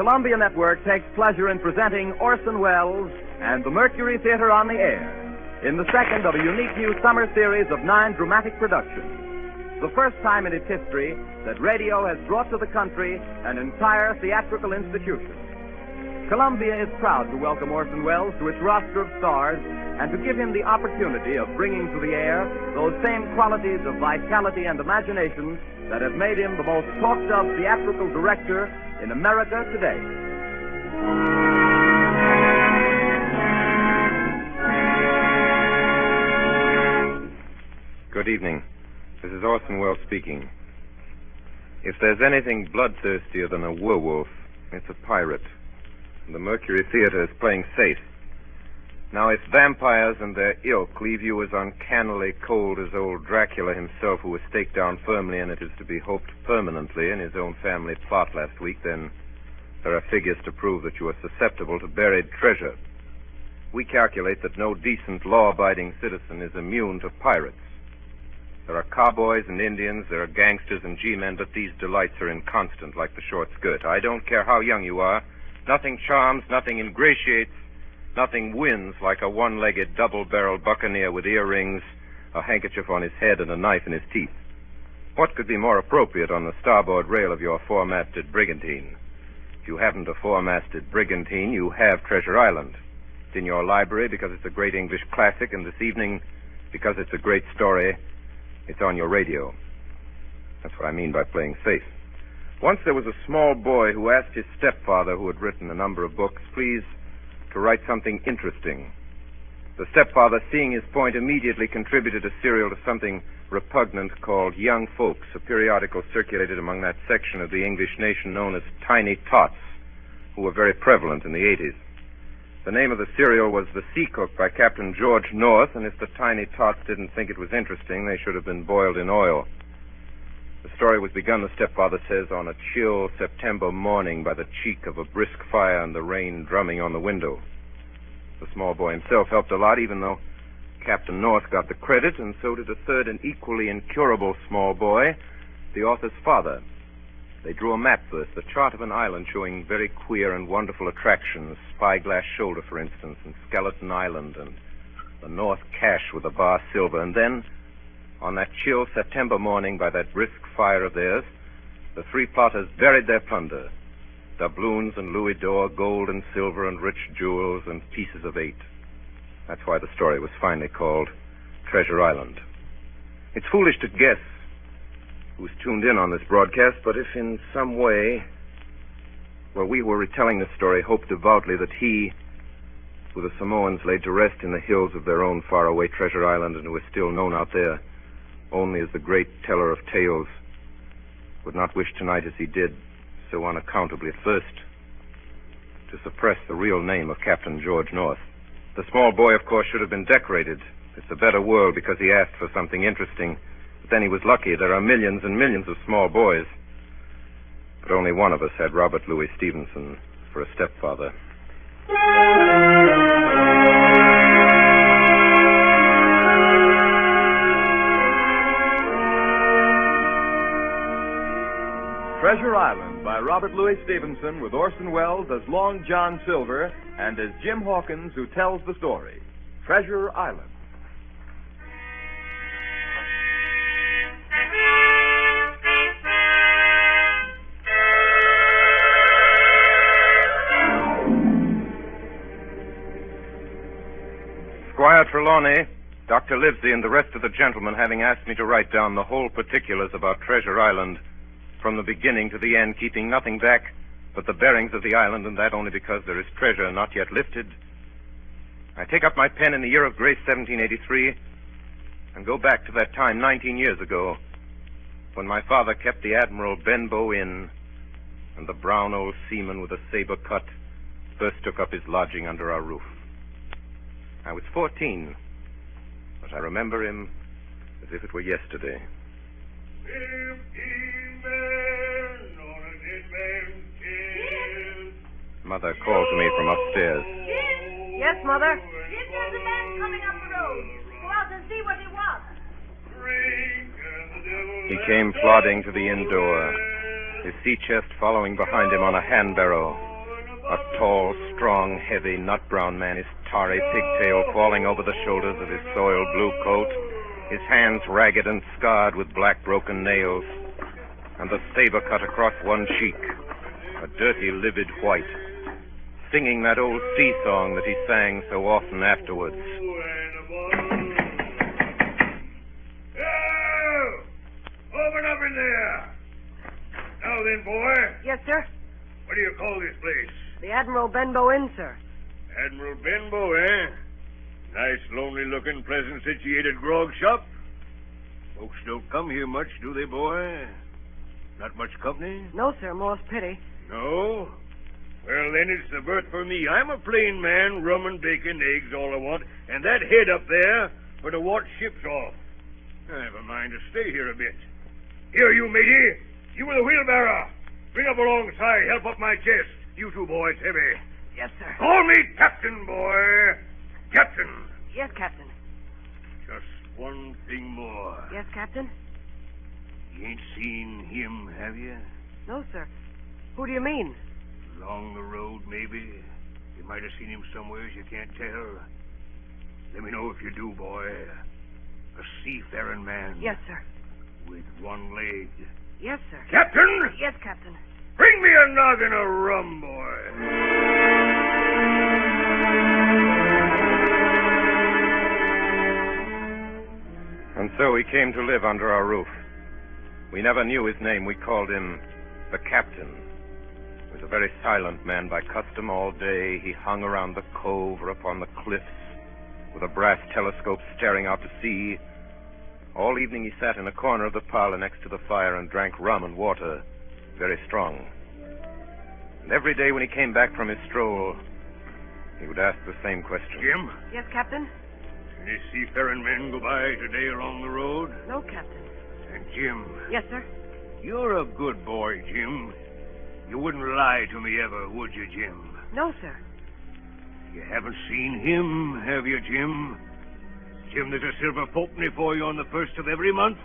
Columbia Network takes pleasure in presenting Orson Welles and the Mercury Theater on the air in the second of a unique new summer series of 9 dramatic productions. The first time in its history that radio has brought to the country an entire theatrical institution. Columbia is proud to welcome Orson Welles to its roster of stars and to give him the opportunity of bringing to the air those same qualities of vitality and imagination that have made him the most talked of theatrical director in America today. Good evening. This is Orson Welles speaking. If there's anything bloodthirstier than a werewolf, it's a pirate. And the Mercury Theater is playing safe. Now, if vampires and their ilk leave you as uncannily cold as old Dracula himself, who was staked down firmly, and it is to be hoped permanently, in his own family plot last week, then there are figures to prove that you are susceptible to buried treasure. We calculate that no decent, law-abiding citizen is immune to pirates. There are cowboys and Indians, there are gangsters and G-men, but these delights are inconstant like the short skirt. I don't care how young you are. Nothing charms, nothing ingratiates, nothing wins like a one-legged, double-barreled buccaneer with earrings, a handkerchief on his head, and a knife in his teeth. What could be more appropriate on the starboard rail of your four-masted brigantine? If you haven't a four-masted brigantine, you have Treasure Island. It's in your library because it's a great English classic, and this evening, because it's a great story, it's on your radio. That's what I mean by playing safe. Once there was a small boy who asked his stepfather, who had written a number of books, please to write something interesting. The stepfather, seeing his point, immediately contributed a serial to something repugnant called Young Folks, a periodical circulated among that section of the English nation known as Tiny Tots, who were very prevalent in the 80s. The name of the serial was The Sea Cook by Captain George North, and if the Tiny Tots didn't think it was interesting, they should have been boiled in oil. The story was begun, the stepfather says, on a chill September morning by the cheek of a brisk fire and the rain drumming on the window. The small boy himself helped a lot, even though Captain North got the credit, and so did a third and equally incurable small boy, the author's father. They drew a map first, the chart of an island showing very queer and wonderful attractions, Spyglass Shoulder, for instance, and Skeleton Island, and the North Cache with the bar silver, and then, on that chill September morning by that brisk fire of theirs, the three plotters buried their plunder, doubloons and louis d'or, gold and silver and rich jewels and pieces of 8. That's why the story was finally called Treasure Island. It's foolish to guess who's tuned in on this broadcast, but if in some way, while we were retelling this story, hoped devoutly that he, who the Samoans laid to rest in the hills of their own faraway Treasure Island and who is still known out there only as the great teller of tales, would not wish tonight as he did, so unaccountably at first, to suppress the real name of Captain George North. The small boy, of course, should have been decorated. It's a better world because he asked for something interesting. But then he was lucky. There are millions and millions of small boys. But only one of us had Robert Louis Stevenson for a stepfather. Treasure Island by Robert Louis Stevenson, with Orson Welles as Long John Silver and as Jim Hawkins, who tells the story. Treasure Island. Squire Trelawney, Dr. Livesey, and the rest of the gentlemen having asked me to write down the whole particulars about Treasure Island from the beginning to the end, keeping nothing back but the bearings of the island, and that only because there is treasure not yet lifted, I take up my pen in the year of grace 1783 and go back to that time 19 years ago when my father kept the Admiral Benbow Inn and the brown old seaman with a saber cut first took up his lodging under our roof. I was 14, but I remember him as if it were yesterday. 15 men on a dead man's kiss. Mother called to me from upstairs. Yes, Mother? Jim, there's a man coming up the road. Go out and see what he wants. He came plodding to the inn door, his sea chest following behind him on a hand barrow. A tall, strong, heavy, nut-brown man, his tarry pigtail falling over the shoulders of his soiled blue coat, his hands ragged and scarred with black broken nails, and the saber cut across one cheek, a dirty, livid white, singing that old sea song that he sang so often afterwards. Open up in there. Now then, boy. Yes, sir. What do you call this place? The Admiral Benbow Inn, sir. Admiral Benbow, eh? Nice, lonely-looking, pleasant-situated grog shop. Folks don't come here much, do they, boy? Not much company? No, sir. More's pity. No? Well, then it's the berth for me. I'm a plain man, rum and bacon, eggs, all I want, and that head up there for to watch ships off. I have a mind to stay here a bit. Here, you matey. You with the wheelbarrow. Bring up alongside. Help up my chest. You two boys, heavy. Yes, sir. Call me Captain, boy. Captain. Yes, Captain. Just one thing more. Yes, Captain? You ain't seen him, have you? No, sir. Who do you mean? Along the road, maybe. You might have seen him somewheres you can't tell. Let me know if you do, boy. A seafaring man. Yes, sir. With one leg. Yes, sir. Captain! Yes, Captain. Bring me a noggin of rum, boy. And so he came to live under our roof. We never knew his name. We called him the Captain. He was a very silent man by custom all day. He hung around the cove or upon the cliffs with a brass telescope staring out to sea. All evening he sat in a corner of the parlor next to the fire and drank rum and water, very strong. And every day when he came back from his stroll, he would ask the same question. Jim? Yes, Captain? Any seafaring men go by today along the road? No, Captain. And Jim? Yes, sir. You're a good boy, Jim. You wouldn't lie to me ever, would you, Jim? No, sir. You haven't seen him, have you, Jim? Jim, there's a silver fourpenny for you on the first of every month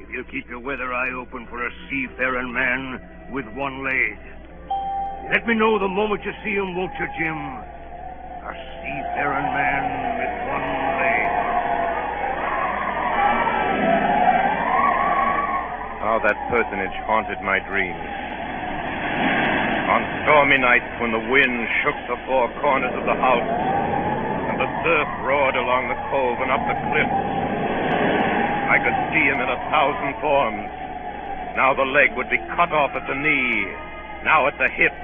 if you'll keep your weather eye open for a seafaring man with one leg. Let me know the moment you see him, won't you, Jim? A seafaring man with one leg. How that personage haunted my dreams. On stormy nights when the wind shook the four corners of the house and the surf roared along the cove and up the cliffs, I could see him in 1,000 forms. Now the leg would be cut off at the knee, now at the hip.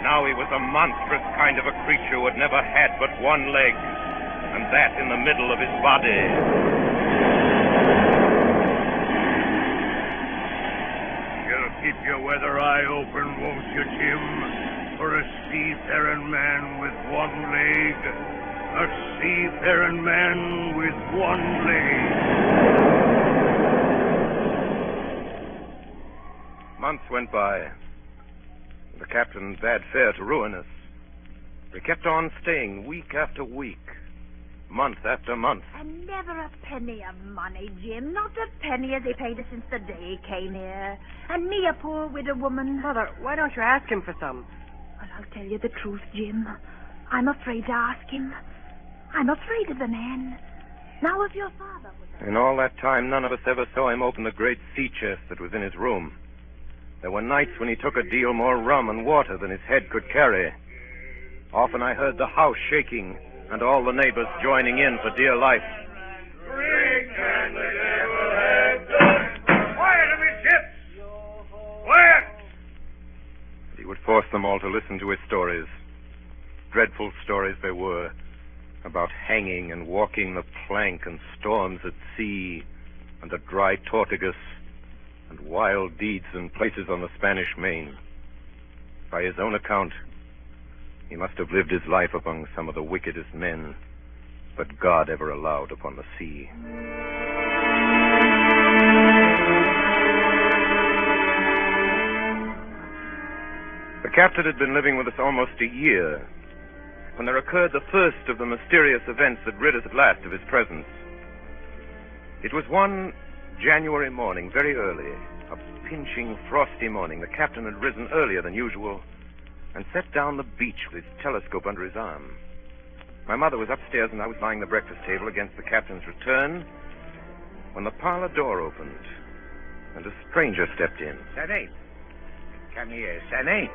Now he was a monstrous kind of a creature who had never had but one leg, and that in the middle of his body. You'll keep your weather eye open, won't you, Jim? For a seafaring man with one leg. A seafaring man with one leg. Months went by. The captain bade fair to ruin us. We kept on staying week after week, month after month. And never a penny of money, Jim. Not a penny as he paid us since the day he came here. And me, a poor widow woman. Mother, why don't you ask him for some? Well, I'll tell you the truth, Jim. I'm afraid to ask him. I'm afraid of the man. Now, if your father was... In all that time, none of us ever saw him open the great sea chest that was in his room. There were nights when he took a deal more rum and water than his head could carry. Often I heard the house shaking and all the neighbors joining in for dear life. Drink and the devil has done. Quiet, amidships! Quiet! He would force them all to listen to his stories. Dreadful stories they were, about hanging and walking the plank and storms at sea and the dry Tortugas and wild deeds in places on the Spanish Main. By his own account, he must have lived his life among some of the wickedest men that God ever allowed upon the sea. The captain had been living with us almost a year when there occurred the first of the mysterious events that rid us at last of his presence. It was one January morning, very early, a pinching, frosty morning. The captain had risen earlier than usual and set down the beach with his telescope under his arm. My mother was upstairs, and I was lying at the breakfast table against the captain's return when the parlor door opened, and a stranger stepped in. Sonny, come here, Sonny.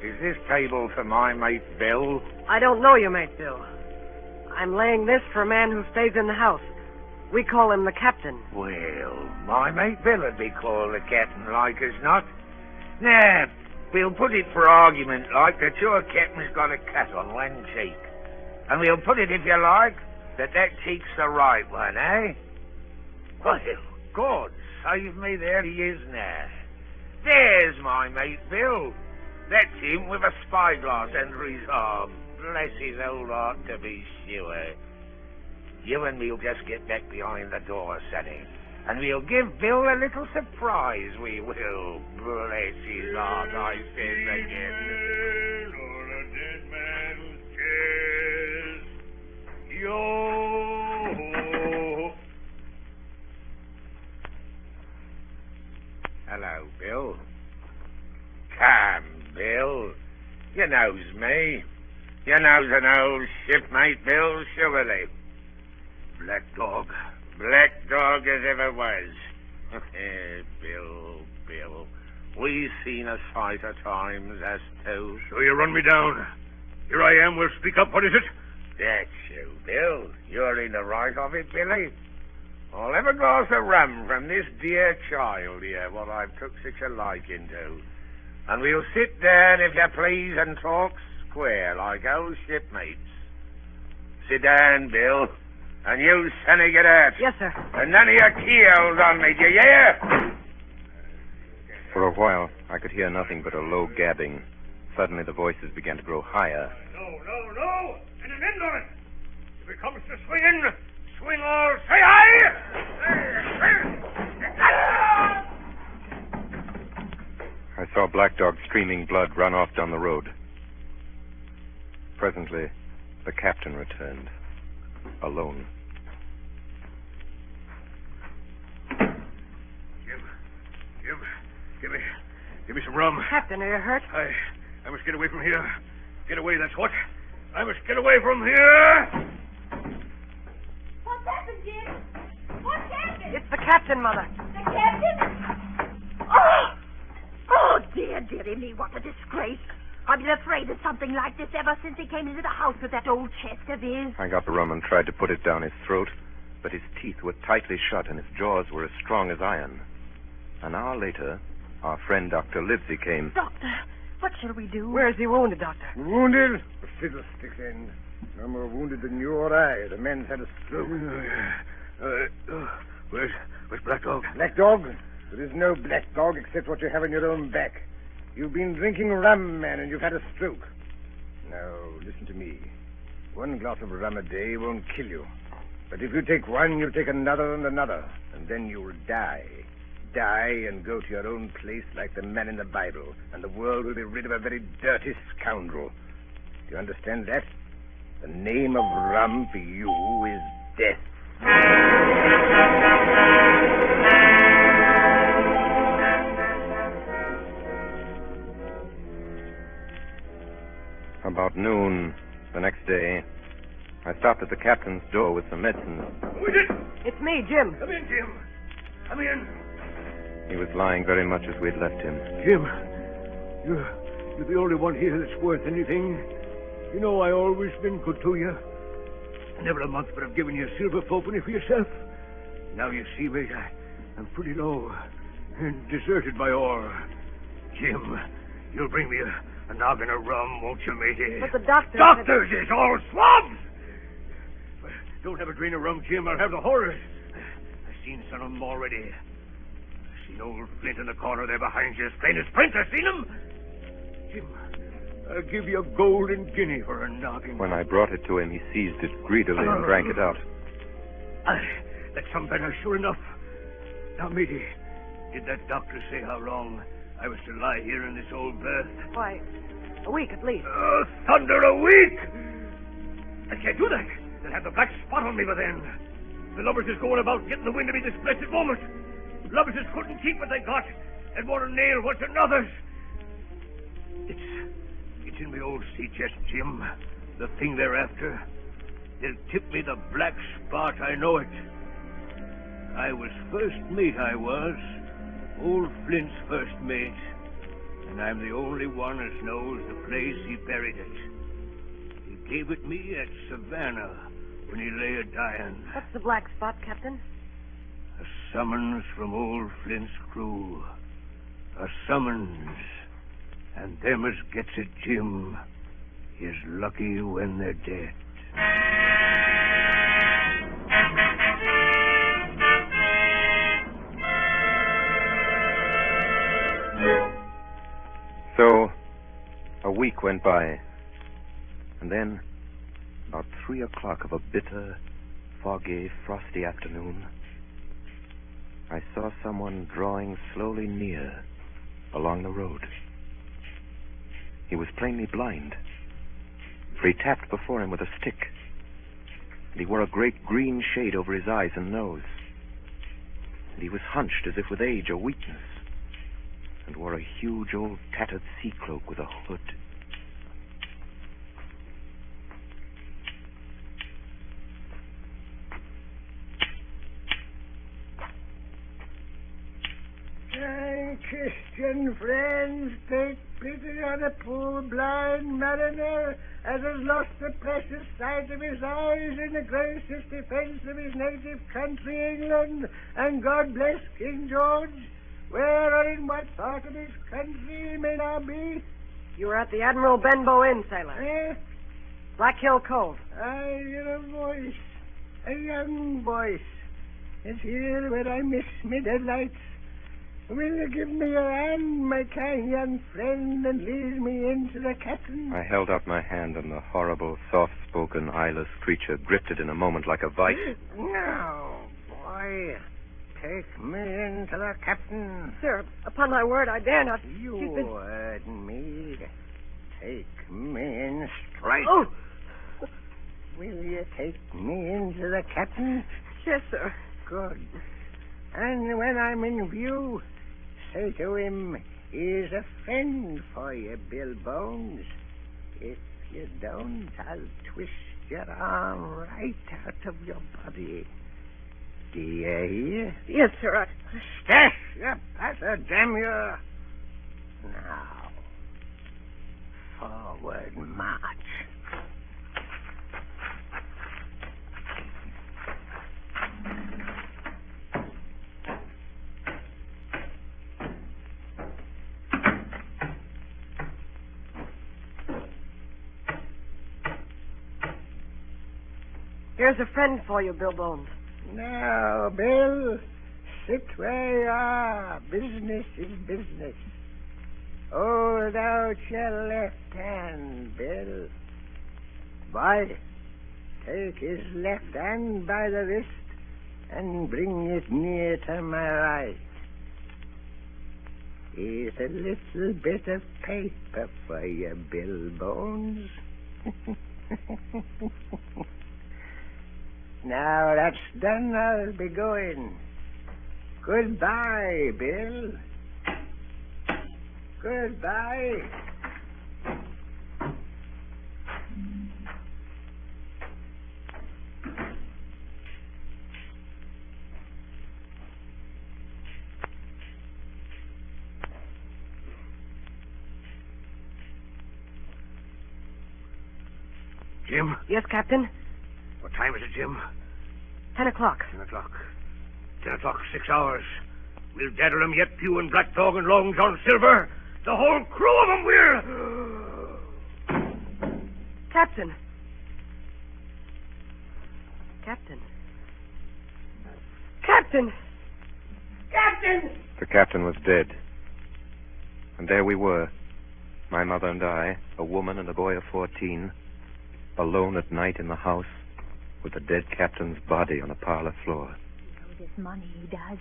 Is this table for my mate Bill? I don't know you, mate Bill. I'm laying this for a man who stays in the house. We call him the captain. Well, my mate Bill would be called the captain, like as not. Now, we'll put it for argument like that your captain's got a cut on one cheek. And we'll put it, if you like, that cheek's the right one, eh? Well, God save me, there he is now. There's my mate Bill. That's him with a spyglass under his arm. Bless his old heart, to be sure. You and me'll just get back behind the door, Sonny. And we'll give Bill a little surprise, we will. Bless his heart, I says again. Or a dead man's chest. Yo! Hello, Bill. Come, Bill. You knows me. You knows an old shipmate, Bill, surely. Black dog. Black dog as ever was. Bill. We've seen a sight of times, us two. So you run me down. Here I am. Well, speak up. What is it? That's you, Bill. You're in the right of it, Billy. I'll have a glass of rum from this dear child here, what I've took such a liking to. And we'll sit down, if you please, and talk square like old shipmates. Sit down, Bill. And you, Sonny, get out. Yes, sir. And none of your keels on me, do you hear? For a while, I could hear nothing but a low gabbing. Suddenly, the voices began to grow higher. No. And an end on it. If it comes to swinging, swing all. Say aye! I saw Black Dog streaming blood run off down the road. Presently, the captain returned, alone. Jim, give me some rum. Captain, are you hurt? I must get away from here. Get away, that's what. I must get away from here. What's happened, Jim? What's happened? It's the captain, Mother. The captain? Oh, dearie me, what a disgrace. I've been afraid of something like this ever since he came into the house with that old chest of his. I got the rum and tried to put it down his throat, but his teeth were tightly shut and his jaws were as strong as iron. An hour later, our friend Dr. Livesey came. Doctor, what shall we do? Where's he wounded, Doctor? Wounded? A fiddlestick's end. No more wounded than you or I. The man's had a stroke. Where's Black Dog? Black Dog? There is no black dog except what you have in your own back. You've been drinking rum, man, and you've had a stroke. Now, listen to me. One glass of rum a day won't kill you. But if you take one, you'll take another and another, and then you'll die. Die and go to your own place like the man in the Bible, and the world will be rid of a very dirty scoundrel. Do you understand that? The name of rum for you is death. About noon the next day, I stopped at the captain's door with some medicine. Who is it? It's me, Jim. Come in, Jim. Come in. He was lying very much as we'd left him. Jim, you're the only one here that's worth anything. You know I always been good to you. Never a month but I've given you a silver fourpenny for yourself. Now you see me, I'm pretty low and deserted by all. Jim, you'll bring me a noggin of rum, won't you, matey? But the doctor... Doctors is all swabs! Well, don't have a drain of rum, Jim. I'll have the horrors. I've seen some of them already. I've seen old Flint in the corner there behind you, as plain as print. I've seen him. Jim, I'll give you a golden guinea for a noggin. When I brought it to him, he seized it greedily and drank it out. That's some better, sure enough. Now, matey, did that doctor say how long I was to lie here in this old berth? Why, a week at least. Thunder, a week! I can't do that. They'll have the black spot on me by then. The lubbers is going about getting the wind of me this blessed moment. Lubbers couldn't keep what they got and want to nail what's another's. It's in my old sea chest, Jim. The thing they're after. They'll tip me the black spot, I know it. I was first mate, I was. Old Flint's first mate. And I'm the only one as knows the place he buried it. He gave it me at Savannah when he lay a-dying. What's the black spot, Captain? A summons from old Flint's crew. A summons. And them as gets it, Jim, is lucky when they're dead. So, a week went by, and then, about 3 o'clock of a bitter, foggy, frosty afternoon, I saw someone drawing slowly near along the road. He was plainly blind, for he tapped before him with a stick, and he wore a great green shade over his eyes and nose, and he was hunched as if with age or weakness, and wore a huge old tattered sea cloak with a hood. Christian friends, take pity on a poor blind mariner as has lost the precious sight of his eyes in the gracious defense of his native country, England, and God bless King George. Where or in what part of his country he may now be? You were at the Admiral Benbow Inn, sailor. Eh? Black Hill Cove. I hear a voice, a young voice. It's here where I miss me deadlights. Will you give me your hand, my kind young friend, and lead me in to the captain? I held out my hand, and the horrible, soft-spoken, eyeless creature gripped it in a moment like a vice. No, boy. Take me in to the captain. Sir, upon my word, I dare not. You heard me. Take me in straight. Oh! Will you take me into the captain? Yes, sir. Good. And when I'm in view, say to him, he's a friend for you, Bill Bones. If you don't, I'll twist your arm right out of your body. Do you hear? Yes, sir. Stash, you passer, damn you. Now, forward march. Here's a friend for you, Bill Bones. Now, Bill, sit where you are. Business is business. Hold out your left hand, Bill. Boy, take his left hand by the wrist and bring it near to my right. Here's a little bit of paper for you, Bill Bones. Now that's done, I'll be going. Goodbye, Bill. Goodbye. Jim? Yes, Captain? What time is it, Jim? 10 o'clock. 10 o'clock. 10 o'clock, 6 hours. We'll gather 'em yet, Pew and Black Dog and Long John Silver. The whole crew of 'em, we'll... Captain. Captain. Captain! Captain! The captain was dead. And there we were, my mother and I, a woman and a boy of 14, alone at night in the house, with the dead captain's body on the parlor floor. He owes his money, he does.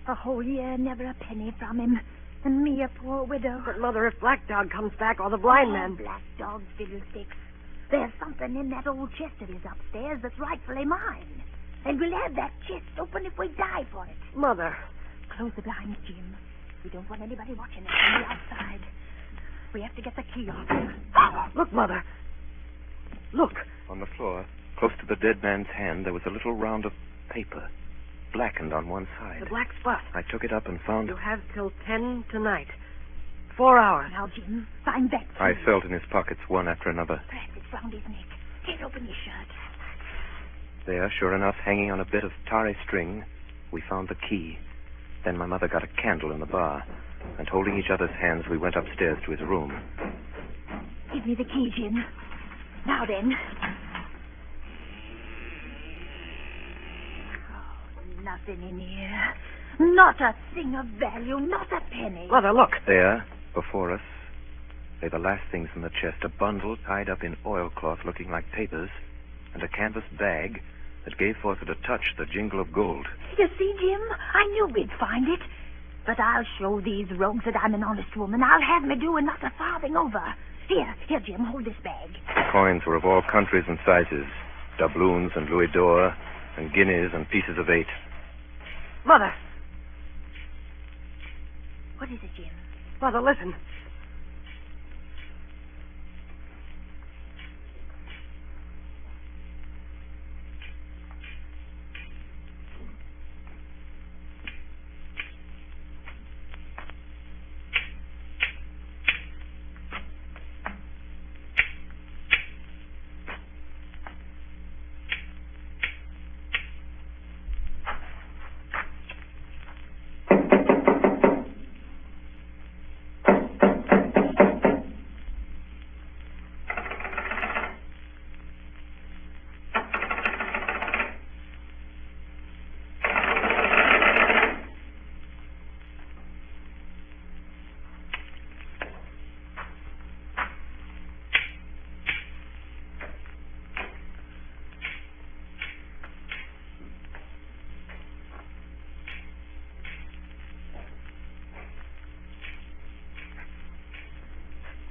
A whole year, never a penny from him. And me, a poor widow. But, Mother, if Black Dog comes back or the blind man... Black Dog, fiddlesticks. There's something in that old chest of his upstairs that's rightfully mine. And we'll have that chest open if we die for it. Mother. Close the blinds, Jim. We don't want anybody watching us from the outside. We have to get the key off. Look, Mother. Look. On the floor, close to the dead man's hand, there was a little round of paper, blackened on one side. The black spot. I took it up and found... You have till 10 tonight. 4 hours. Now, Jim, find that key. I felt in his pockets one after another. Perhaps it's round his neck. Tear open his shirt. There, sure enough, hanging on a bit of tarry string, we found the key. Then my mother got a candle in the bar, and holding each other's hands, we went upstairs to his room. Give me the key, Jim. Now then. Oh, nothing in here. Not a thing of value, not a penny. Mother, look. There, before us, lay the last things in the chest, a bundle tied up in oilcloth looking like papers, and a canvas bag that gave forth at a touch the jingle of gold. You see, Jim, I knew we'd find it. But I'll show these rogues that I'm an honest woman. I'll have me do not a farthing over. Here, Jim, hold this bag. The coins were of all countries and sizes, doubloons and louis d'or, and guineas and pieces of 8. Mother. What is it, Jim? Mother, listen.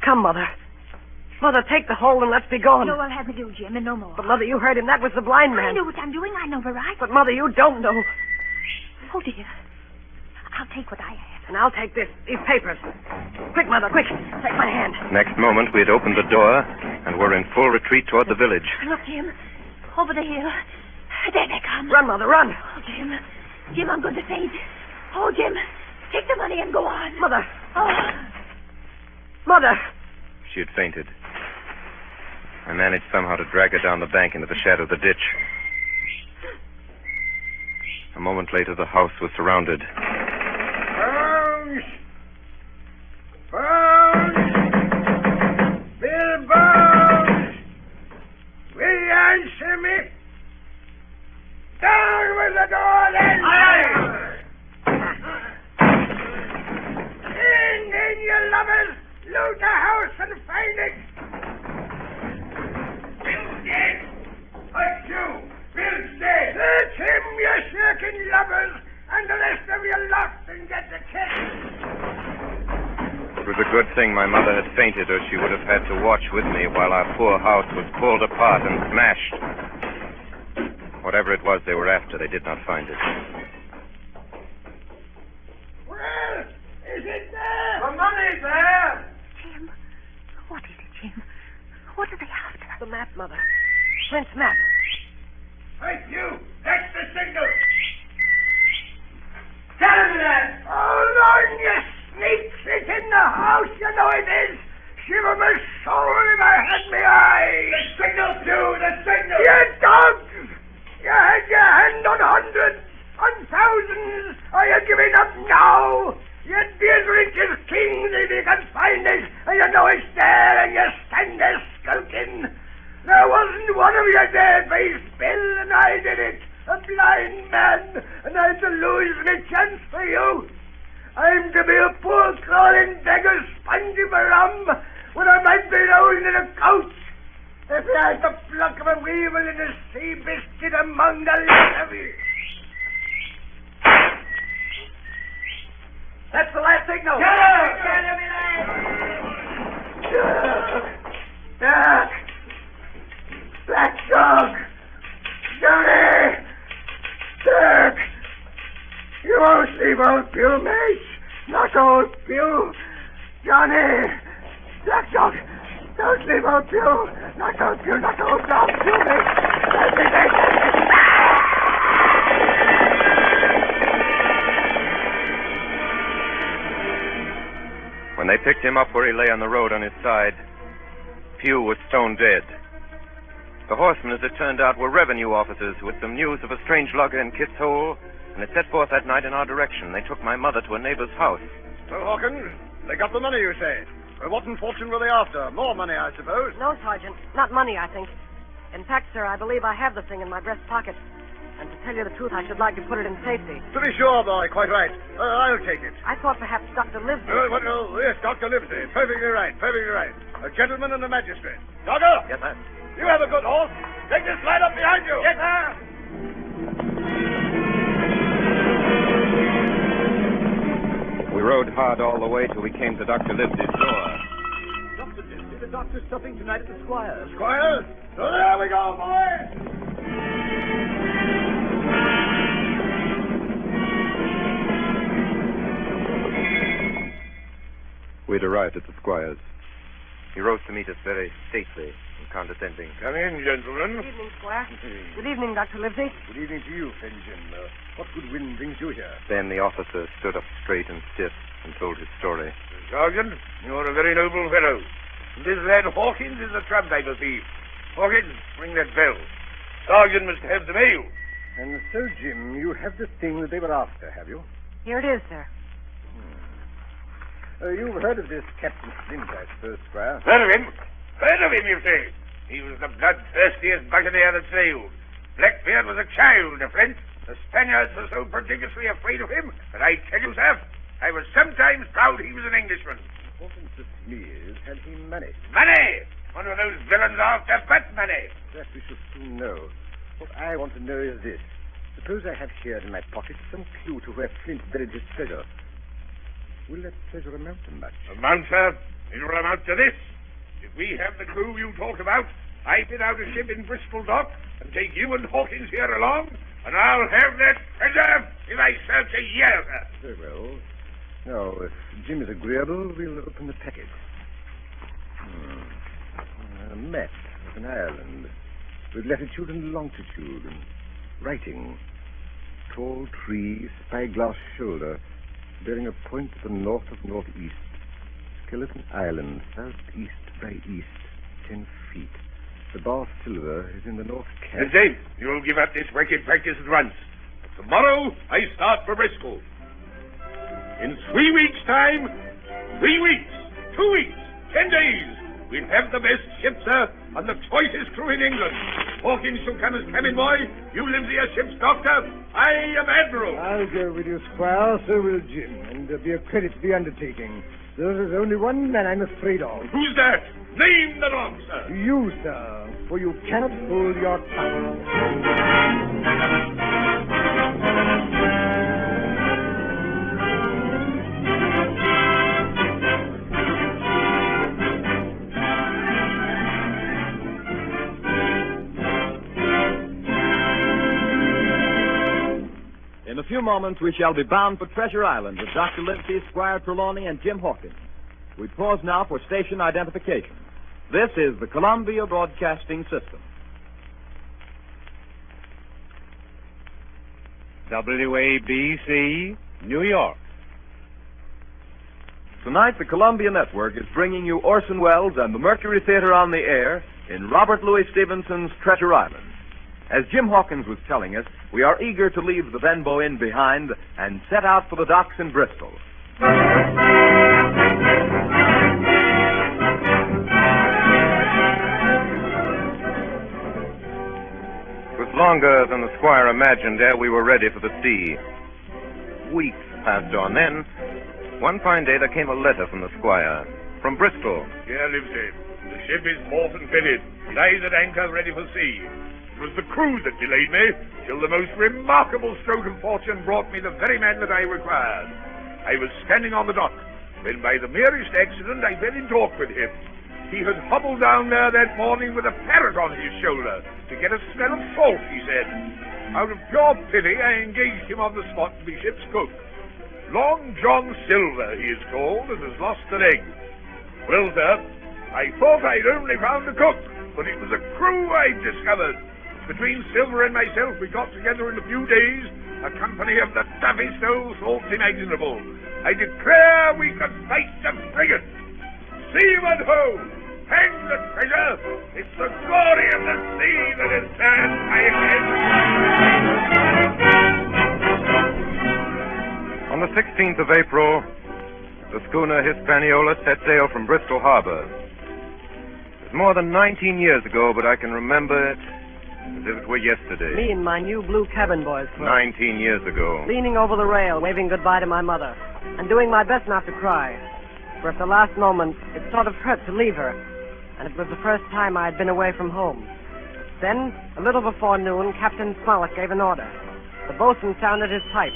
Come, Mother. Mother, take the hold and let's be gone. No, I'll have me do, Jim, and no more. But, Mother, you heard him. That was the blind I man. know what I'm doing. I know the right. But, Mother, you don't know. Oh, dear. I'll take what I have. And I'll take these papers. Quick, Mother, quick. Take my hand. Next moment, we had opened the door and were in full retreat toward the village. Look, Jim. Over the hill. There they come. Run, Mother, run. Oh, Jim. Jim, I'm going to faint. Oh, Jim. Take the money and go on. Mother. Oh. Mother. She had fainted. I managed somehow to drag her down the bank into the shadow of the ditch. A moment later, the house was surrounded. Bones! Bones! Bill Bones! Will you answer me? Down with the door, then! In, you lovers! Loot the house and find it! Bill's dead! But you! Bill's dead! Search him, you shirking lovers! And the rest of you lost and get the check! It was a good thing my mother had fainted, or she would have had to watch with me while our poor house was pulled apart and smashed. Whatever it was they were after, they did not find it. Well, is it there? The money's there! Jim. What is it, Jim? What are they after? The map, Mother. Flint's map. Right, you! That's the signal! Tell him that! Hold on, you sneaks! It's in the house, you know it is! Shiver my soul if I had my eye! The signal, too! The signal! You dogs! You had your hand on hundreds, on thousands! Are you giving up now? You'd be as rich as kings if you could find it, and you know it's there, and you stand there skulking. There wasn't one of you there, face Bill, and I did it. A blind man, and I'm to lose the chance for you. I'm to be a poor crawling beggar spongy for rum when I might be rolling in a couch. If you had the pluck of a weevil in a sea biscuit among the lot of you. That's the last signal. Duck! Black dog! Johnny! Dirk! You won't leave old Pew, mate. Not old Pew. Johnny! Doc! Don't leave out Bill! Not out Bill, not out now! Kill me! When they picked him up where he lay on the road on his side, few were stone dead. The horsemen, as it turned out, were revenue officers with some news of a strange lugger in Kit's Hole, and they set forth that night in our direction. They took my mother to a neighbor's house. Well, Hawkins, they got the money, you say? Well, what in fortune were they after? More money, I suppose. No, Sergeant. Not money, I think. In fact, sir, I believe I have the thing in my breast pocket. And to tell you the truth, I should like to put it in safety. To be sure, boy, quite right. I'll take it. I thought perhaps Dr. Livesey... Yes, Dr. Livesey. Perfectly right, perfectly right. A gentleman and a magistrate. Doctor! Yes, sir. You have a good horse. Take this slide up behind you. Yes, sir. We rode hard all the way till we came to Dr. Livesey's door. Dr. Livesey, the doctor's stopping tonight at the Squire's. Squire's? So there we go, boys. We'd arrived at the Squire's. He rose to meet us very stately and condescending. Come in, gentlemen. Good evening, Squire. Good evening, Dr. Livesey. Good evening to you, friend Jim. What good wind brings you here? Then the officer stood up straight and stiff and told his story. Sergeant, you're a very noble fellow. This lad Hawkins is a trampiper thief. Hawkins, ring that bell. Sergeant must have the mail. And so, Jim, you have the thing that they were after, have you? Here it is, sir. You've heard of this Captain Flint, I suppose, Squire? Heard of him? Heard of him, you say? He was the bloodthirstiest buccaneer that sailed. Blackbeard was a child to Flint. The Spaniards were so prodigiously afraid of him that I tell you, sir, I was sometimes proud he was an Englishman. Important to me is, had he money? Money! One of those villains after but money. That we shall soon know. What I want to know is this. Suppose I have here in my pocket some clue to where Flint buried his treasure. Will that treasure amount to much? Amount, sir? It will amount to this. If we have the clue you talk about, I bid out a ship in Bristol dock and take you and Hawkins here along, and I'll have that treasure if I search a year, sir. Very well. Now, if Jim is agreeable, we'll open the packet. A map of an island with latitude and longitude and writing. Tall tree, spyglass shoulder, bearing a point to the north of northeast. Skeleton Island, southeast by east, 10 feet. The bar silver is in the north cap. Dave, you'll give up this wicked practice at once. Tomorrow, I start for Bristol. In 3 weeks' time, 3 weeks, 2 weeks, 10 days, we'll have the best ship, sir, and the choicest crew in England. Hawkins shall come as cabin boy. You live as ship's doctor. I am admiral. I'll go with you, Squire. So will Jim. And be a credit to the undertaking. There is only one man I'm afraid of. Who's that? Name the dog, sir. You, sir. For you cannot hold your tongue. In a few moments, we shall be bound for Treasure Island with Dr. Livesey, Squire Trelawney, and Jim Hawkins. We pause now for station identification. This is the Columbia Broadcasting System. WABC, New York. Tonight, the Columbia Network is bringing you Orson Welles and the Mercury Theater on the air in Robert Louis Stevenson's Treasure Island. As Jim Hawkins was telling us, we are eager to leave the Benbow Inn behind and set out for the docks in Bristol. It was longer than the Squire imagined ere we were ready for the sea. Weeks passed on. Then, one fine day, there came a letter from the Squire. From Bristol. Here lives it. The ship is moored and fitted. Lies at anchor ready for sea. It was the crew that delayed me, till the most remarkable stroke of fortune brought me the very man that I required. I was standing on the dock, when by the merest accident I fell in talk with him. He had hobbled down there that morning with a parrot on his shoulder to get a smell of salt, he said. Out of pure pity, I engaged him on the spot to be ship's cook. Long John Silver, he is called, and has lost a leg. Well, sir, I thought I'd only found the cook, but it was a crew I'd discovered. Between Silver and myself, we got together in a few days a company of the toughest old sorts imaginable. I declare we could fight the frigate. Seaman ho! Hang the treasure! It's the glory of the sea that has turned my head. On the 16th of April, the schooner Hispaniola set sail from Bristol Harbor. It was more than 19 years ago, but I can remember it as if it were yesterday. Me and my new blue cabin boys were 19 years ago. leaning over the rail, waving goodbye to my mother, and doing my best not to cry. For at the last moment, it sort of hurt to leave her, and it was the first time I had been away from home. Then, a little before noon, Captain Smollett gave an order. The boatswain sounded his pipe,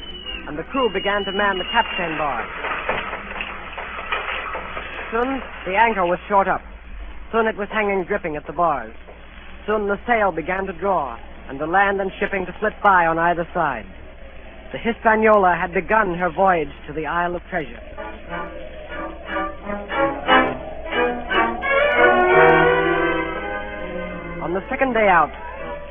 and the crew began to man the capstan bar. Soon, the anchor was short up. Soon it was hanging dripping at the bars. Soon the sail began to draw, and the land and shipping to flit by on either side. The Hispaniola had begun her voyage to the Isle of Treasure. On the second day out,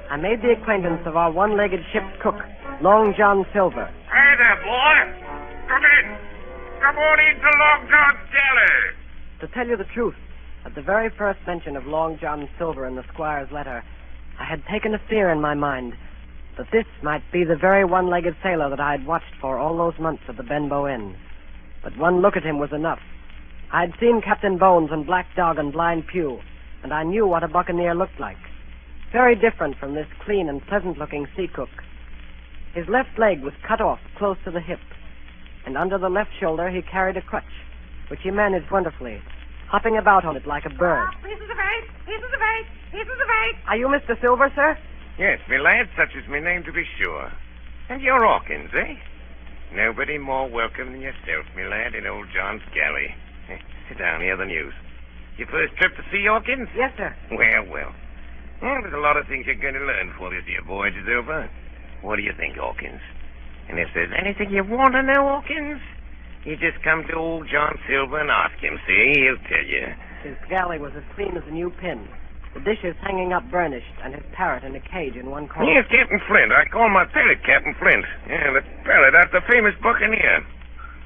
I made the acquaintance of our one-legged ship's cook, Long John Silver. Hey there, boy. Come in. Come on into Long John's galley. To tell you the truth, at the very first mention of Long John Silver in the squire's letter, I had taken a fear in my mind that this might be the very one-legged sailor that I had watched for all those months at the Benbow Inn. But one look at him was enough. I had seen Captain Bones and Black Dog and Blind Pew, and I knew what a buccaneer looked like. Very different from this clean and pleasant-looking sea cook. His left leg was cut off close to the hip, and under the left shoulder he carried a crutch, which he managed wonderfully, hopping about on it like a bird. Pieces of eight! Pieces of eight! Pieces of eight! Are you Mr. Silver, sir? Yes, me lad, such is my name to be sure. And you're Hawkins, eh? Nobody more welcome than yourself, me lad, in old John's galley. Sit down, hear the news. Your first trip to sea, Hawkins? Yes, sir. Well, there's a lot of things you're going to learn before this here voyage is over. What do you think, Hawkins? And if there's anything you want to know, Hawkins, you just come to old John Silver and ask him, see? He'll tell you. His galley was as clean as a new pin, the dishes hanging up burnished, and his parrot in a cage in one corner. Yes, Captain Flint. I call my parrot Captain Flint. Yeah, the parrot after the famous buccaneer.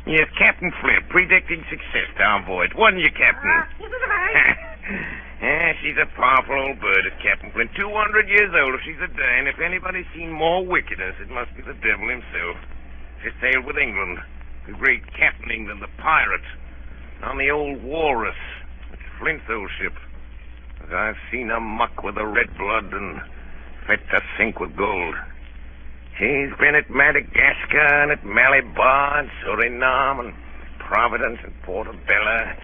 Yes, Captain Flint, predicting success to our voyage. Wasn't you, Captain? Pieces of eight! Yeah, she's a powerful old bird, is Captain Flint. 200 years old if she's a day, and if anybody's seen more wickedness, it must be the devil himself. She sailed with England, the great Captain England, the pirate, on the old Walrus. It's Flint's old ship. As I've seen her muck with the red blood and fit to sink with gold. She's been at Madagascar and at Malabar and Suriname and Providence and Portobello.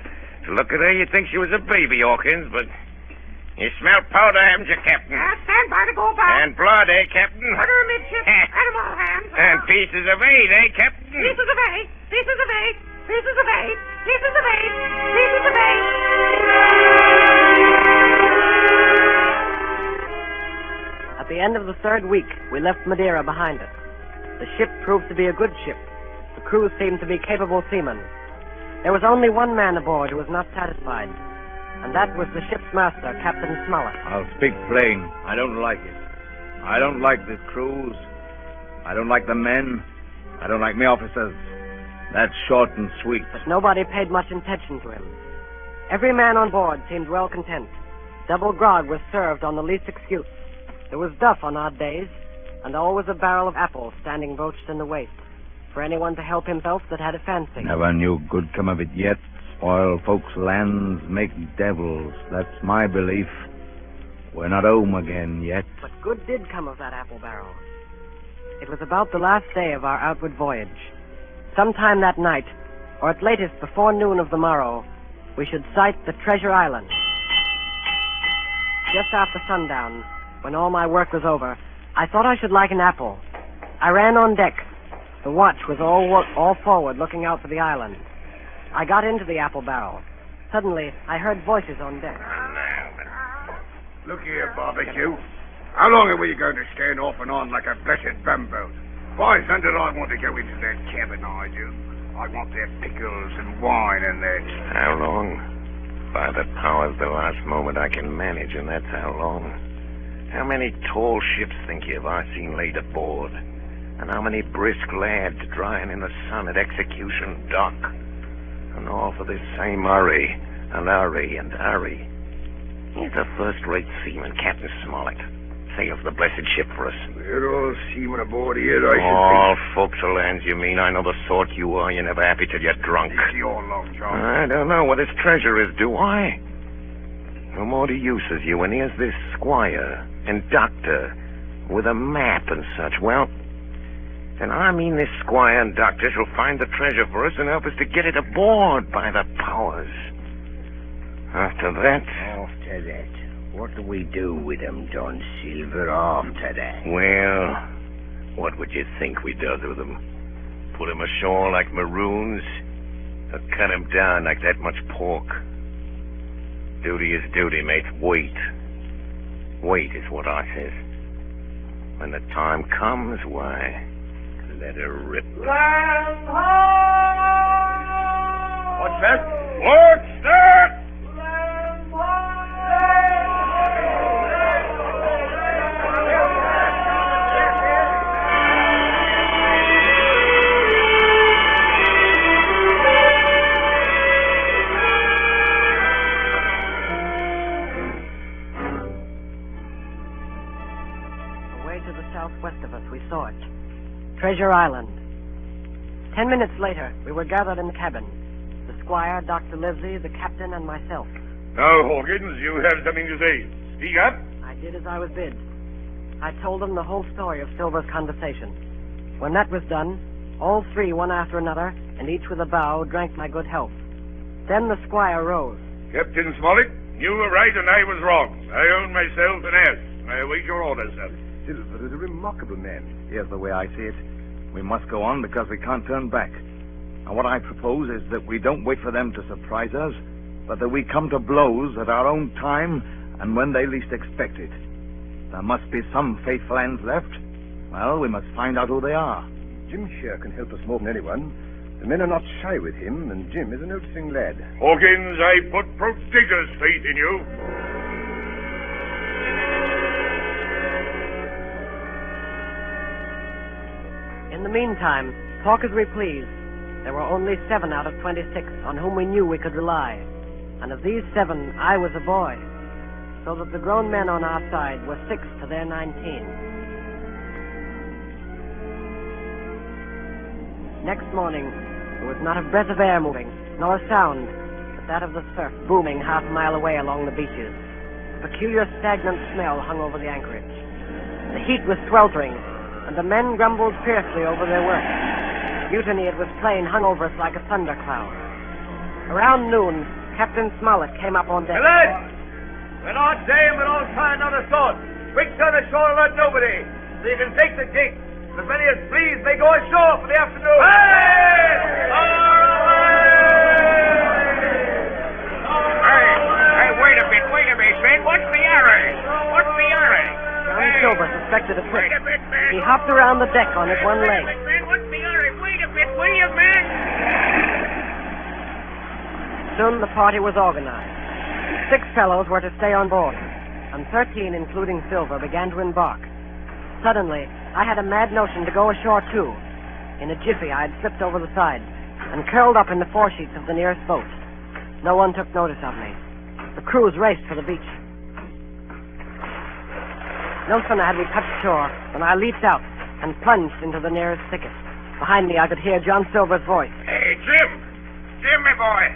To look at her, you'd think she was a baby, Hawkins, but you smell powder, haven't you, Captain? Stand by to go back. And blood, eh, Captain? Order amidship. Animal hands. And pieces of eight, eh, Captain? Pieces of eight. Pieces of eight. Pieces of eight. Pieces of eight. Pieces of eight. At the end of the third week, we left Madeira behind us. The ship proved to be a good ship. The crew seemed to be capable seamen. There was only one man aboard who was not satisfied, and that was the ship's master, Captain Smollett. I'll speak plain. I don't like it. I don't like this cruise. I don't like the men. I don't like me officers. That's short and sweet. But nobody paid much attention to him. Every man on board seemed well content. Double grog was served on the least excuse. There was duff on odd days, and always a barrel of apples standing broached in the waist, for anyone to help himself that had a fancy. Never knew good come of it yet. Spoil folks' lands, make devils. That's my belief. We're not home again yet. But good did come of that apple barrel. It was about the last day of our outward voyage. Sometime that night, or at latest before noon of the morrow, we should sight the Treasure Island. Just after sundown, when all my work was over, I thought I should like an apple. I ran on deck. The watch was all forward, looking out for the island. I got into the apple barrel. Suddenly, I heard voices on deck. Look here, Barbecue. How long are we going to stand off and on like a blessed bumboat? Why thunder I want to go into that cabin, I do. I want their pickles and wine and that. How long? By the powers, the last moment I can manage, and that's how long. How many tall ships, think you, have I seen laid aboard? And how many brisk lads drying in the sun at Execution Dock? And all for this same hurry, and hurry, and hurry. He's a first-rate seaman, Captain Smollett. Sails the blessed ship for us. We're all seamen aboard here, I should All think. forecastle hands, you mean? I know the sort you are. You're never happy till you're drunk. It's your long, John. I don't know what his treasure is, do I? No more to use as you, and here's this squire and doctor with a map and such. Well, then I mean this squire and doctor shall find the treasure for us and help us to get it aboard by the powers. After that... After that, what do we do with them, John Silver, after that? Well, what would you think we does with them? Put them ashore like maroons? Or cut them down like that much pork? Duty is duty, mate. Wait. Wait is what I says. When the time comes, why, let her rip. Land ho! What's that? What's that? Land ho! Away to the southwest of us, we saw it. Treasure Island. 10 minutes later, we were gathered in the cabin. The squire, Dr. Livesey, the captain, and myself. Now, Hawkins, you have something to say. Speak up. I did as I was bid. I told them the whole story of Silver's conversation. When that was done, all three, one after another, and each with a bow, drank my good health. Then the squire rose. Captain Smollett, you were right and I was wrong. I own myself an ass. I await your orders, sir. Silver is a remarkable man. Here's the way I see it. We must go on because we can't turn back. And what I propose is that we don't wait for them to surprise us, but that we come to blows at our own time and when they least expect it. There must be some faithful hands left. Well, we must find out who they are. Jim Shear can help us more than anyone. The men are not shy with him, and Jim is a noticing lad. Hawkins, I put prodigious faith in you. In the meantime, talk as we please. There were only 7 out of 26 on whom we knew we could rely. And of these 7, I was a boy. So that the grown men on our side were 6 to their 19. Next morning, there was not a breath of air moving, nor a sound, but that of the surf booming half a mile away along the beaches. A peculiar stagnant smell hung over the anchorage. The heat was sweltering, and the men grumbled fiercely over their work. Mutiny, it was plain, hung over us like a thundercloud. Around noon, Captain Smollett came up on deck. Lads, we're not saying we don't try another sort. Quick turn ashore and let nobody, so you can take the gig. As many as please may go ashore for the afternoon. Hey, wait a minute, man. What's the hurry? John Silver suspected a trick. Wait a bit, man. He hopped around the deck on his one leg. Man, what's the hurry? Wait a bit, will you, man? Soon the party was organized. 6 fellows were to stay on board, and 13, including Silver, began to embark. Suddenly, I had a mad notion to go ashore, too. In a jiffy, I had slipped over the side and curled up in the foresheets of the nearest boat. No one took notice of me. The crews raced for the beach. No sooner had we touched shore than I leaped out and plunged into the nearest thicket. Behind me, I could hear John Silver's voice. Hey, Jim! Jim, my boy!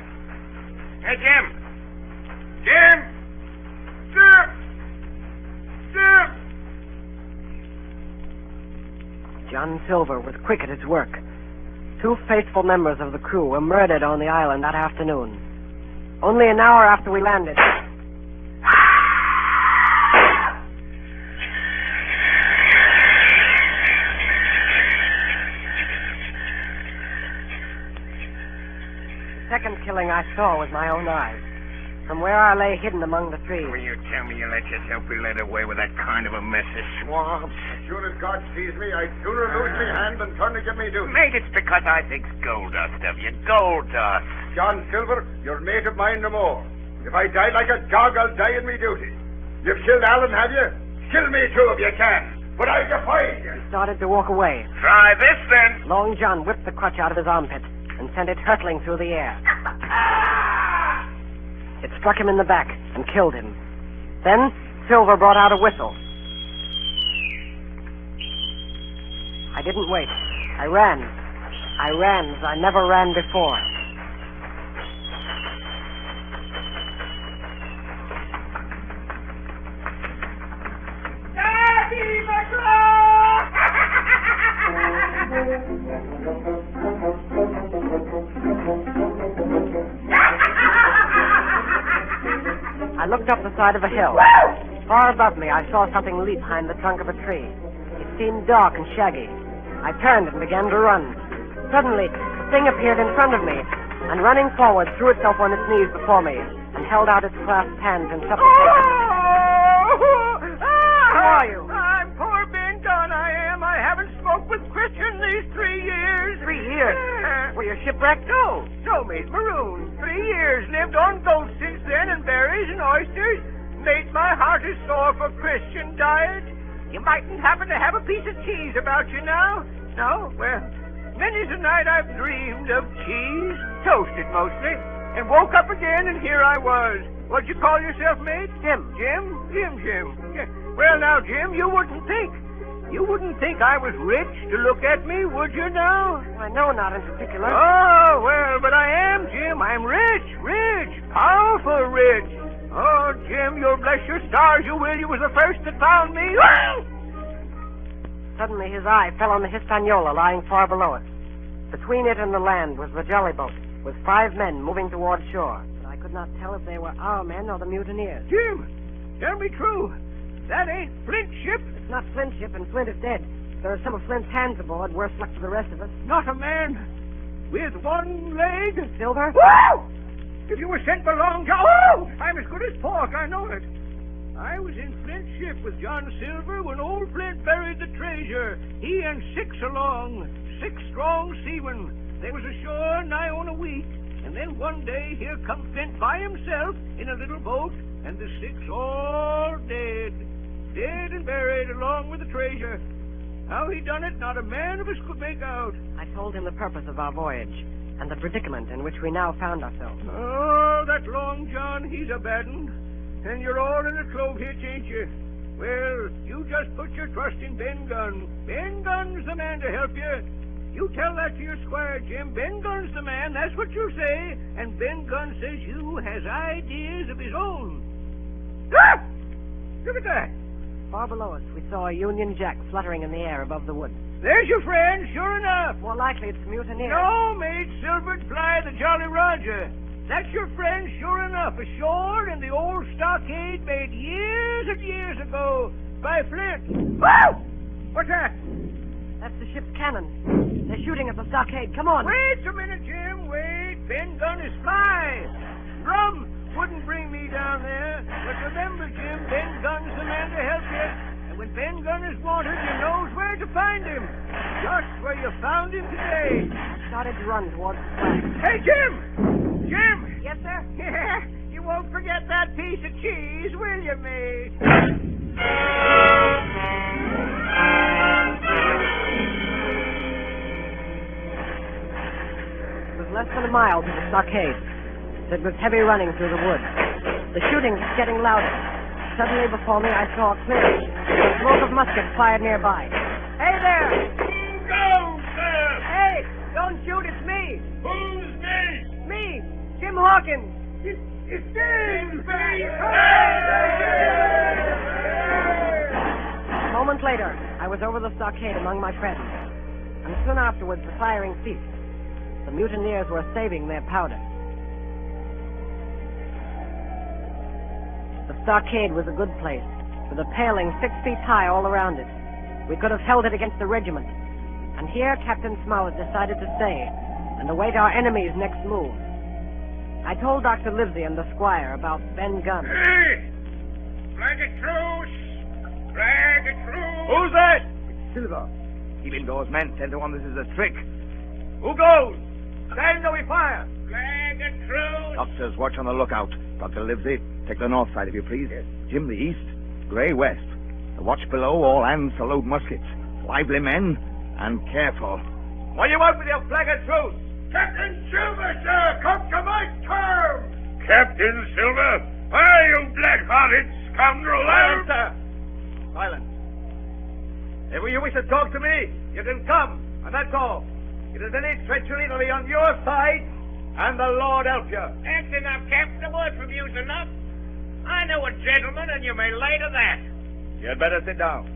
Hey, Jim! Jim! Jim! Jim! John Silver was quick at his work. 2 faithful members of the crew were murdered on the island that afternoon. Only an hour after we landed. The second killing I saw with my own eyes. From where I lay hidden among the trees. Will you tell me you let yourself be led away with that kind of a mess of swabs? As soon as God sees me, I'd sooner lose me hand than turn to give me due. Mate, it's because I think's gold dust of you. Gold dust. John Silver, you're mate of mine no more. If I die like a dog, I'll die in me duty. You've killed Alan, have you? Kill me too if you can. But I defy you. He started to walk away. Try this, then. Long John whipped the crutch out of his armpit and sent it hurtling through the air. It struck him in the back and killed him. Then Silver brought out a whistle. I didn't wait. I ran. I ran as I never ran before. I looked up the side of a hill. Far above me, I saw something leap behind the trunk of a tree. It seemed dark and shaggy. I turned and began to run. Suddenly, the thing appeared in front of me, and running forward, threw itself on its knees before me, and held out its clasped hands in supplication. Who are you? I'm poor Ben Gunn, I am. I haven't smoked with Christian these 3 years. 3 years? Were you shipwrecked? No, mate, maroon. 3 years. Lived on goats since then, and berries and oysters. Made my heart as sore for Christian diet. You mightn't happen to have a piece of cheese about you now? No? Well, many's the night I've dreamed of cheese, toasted mostly, and woke up again, and here I was. What'd you call yourself, mate? Jim. Jim? Jim. Yeah. Well, now, Jim, you wouldn't think I was rich to look at me, would you now? Why, no, not in particular. Oh, well, but I am, Jim. I'm rich, powerful rich. Oh, Jim, you'll bless your stars, you will. You was the first that found me. Suddenly his eye fell on the Hispaniola lying far below us. Between it and the land was the jolly boat, with 5 men moving toward shore. But I could not tell if they were our men or the mutineers. Jim, tell me true. That ain't Flint's ship? It's not Flint's ship, and Flint is dead. There are some of Flint's hands aboard, worse luck for the rest of us. Not a man with one leg? Silver? Whoa! If you were sent for Long John... Oh! I'm as good as pork, I know it. I was in Flint's ship with John Silver when old Flint buried the treasure. He and 6 along, 6 strong seamen. They was ashore nigh on a week. And then one day, here come Flint by himself in a little boat, and the 6 all dead. Dead and buried along with the treasure. How he done it, not a man of us could make out. I told him the purpose of our voyage, and the predicament in which we now found ourselves. Oh, that Long John, he's a bad un. And you're all in a clove hitch, ain't you? Well, you just put your trust in Ben Gunn. Ben Gunn's the man to help you. You tell that to your squire, Jim. Ben Gunn's the man, that's what you say. And Ben Gunn says you has ideas of his own. Ah! Look at that. Far below us, we saw a Union Jack fluttering in the air above the woods. There's your friend, sure enough. More likely it's a mutineer. No, mate, Silver Fly, the Jolly Roger. That's your friend, sure enough, ashore in the old stockade made years and years ago by Flint. Whoa! What's that? That's the ship's cannon. They're shooting at the stockade. Come on. Wait a minute, Jim. Wait. Ben Gunn is fly. Rum wouldn't bring me down there. But remember, Jim, Ben Gunn's the man to help you. And when Ben Gunn is wanted, you knows where to find him. Just where you found him today. I started to run towards the flag. Hey, Jim! Jim! Yes, sir? Yeah, you won't forget that piece of cheese, will you, mate? It was less than a mile to the stockade. It was heavy running through the woods. The shooting was getting louder. Suddenly before me, I saw a clearing. The smoke of muskets fired nearby. Hey there! Go, sir! Hey! Don't shoot, it's me! Who's me? Me! Jim Hawkins! It's Jim! A moment later, I was over the stockade among my friends. And soon afterwards, the firing ceased. The mutineers were saving their powder. The stockade was a good place, with a paling 6 feet high all around it. We could have held it against the regiment. And here Captain Smollett decided to stay and await our enemy's next move. I told Dr. Livesey and the squire about Ben Gunn. Hey! Flag a truce! Flag a truce! Who's that? It's Silver. Keeping those men 10 to 1, this is a trick. Who goes? Stand or we fire. Flag a truce! Doctors, watch on the lookout. Dr. Livesey, take the north side, if you please. Yes. Jim, the east. Gray, west. The watch below, all hands to load muskets. Lively men, and careful. What do you want with your flag of truce? Captain Silver, sir, come to my terms. Captain Silver? Why, you black-hearted scoundrel! Silence, sir. Silence. If you wish to talk to me, you can come, and that's all. If there's any treachery, it'll be on your side, and the Lord help you. That's enough, Captain. A word from you's enough. I know a gentleman, and you may lay to that. You'd better sit down.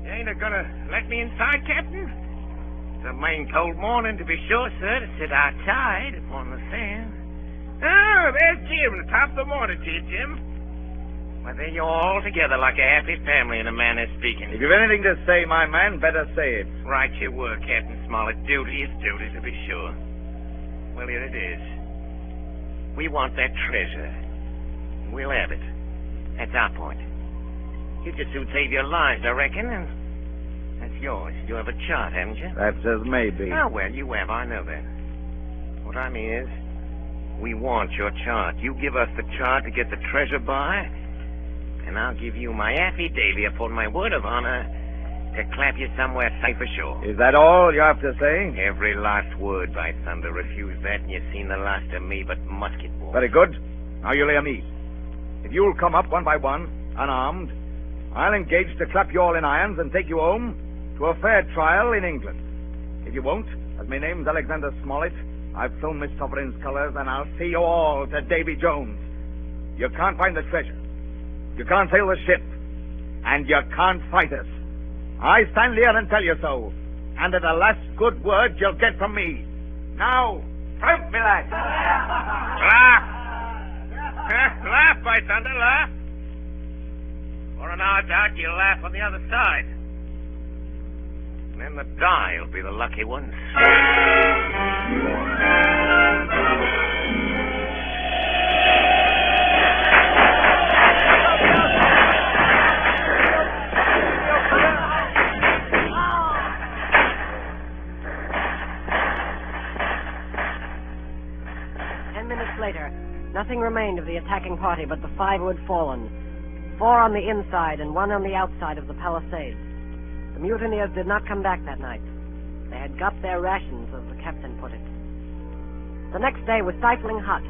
You ain't a-gonna let me inside, Captain? It's a main cold morning, to be sure, sir, to sit outside upon the sand. Oh, there's Jim. Top of the morning to you, Jim. Well, then you're all together like a happy family in a manner of speaking. If you've anything to say, my man, better say it. Right you were, Captain Smollett. Duty is duty, to be sure. Well, here it is. We want that treasure. We'll have it. That's our point. You just soon save your lives, I reckon, and that's yours. You have a chart, haven't you? That's as may be. Oh, well, you have. I know that. What I mean is, we want your chart. You give us the chart to get the treasure by, and I'll give you my affidavit upon my word of honor to clap you somewhere safe ashore. Is that all you have to say? Every last word, by thunder. Refuse that, and you've seen the last of me but musket balls. Very good. Now you'll hear me. If you'll come up one by one, unarmed, I'll engage to clap you all in irons and take you home to a fair trial in England. If you won't, as my name's Alexander Smollett, I've flown Miss Sovereign's colours, and I'll see you all to Davy Jones. You can't find the treasure. You can't sail the ship. And you can't fight us. I stand here and tell you so. And at the last good word you'll get from me. Now, out, me lad. Laugh! Laugh, by thunder, laugh. For an hour's out, you'll laugh on the other side. And then the die'll be the lucky ones. 10 minutes later, nothing remained of the attacking party but the 5 who had fallen. 4 on the inside and 1 on the outside of the palisades. The mutineers did not come back that night. They had got their rations, as the captain put it. The next day was stifling hot.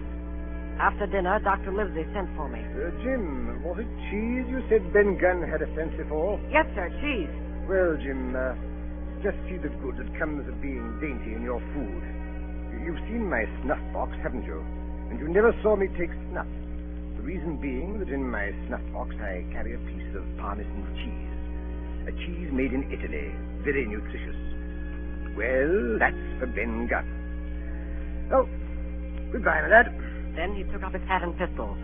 After dinner, Dr. Livesey sent for me. Jim, was it cheese you said Ben Gunn had a fancy for? Yes, sir, cheese. Well, Jim, just see the good that comes of being dainty in your food. You've seen my snuff box, haven't you? And you never saw me take snuff. The reason being that in my snuff box I carry a piece of Parmesan cheese. A cheese made in Italy, very nutritious. Well, that's for Ben Gunn. Oh, goodbye, my lad. Then he took up his hat and pistols,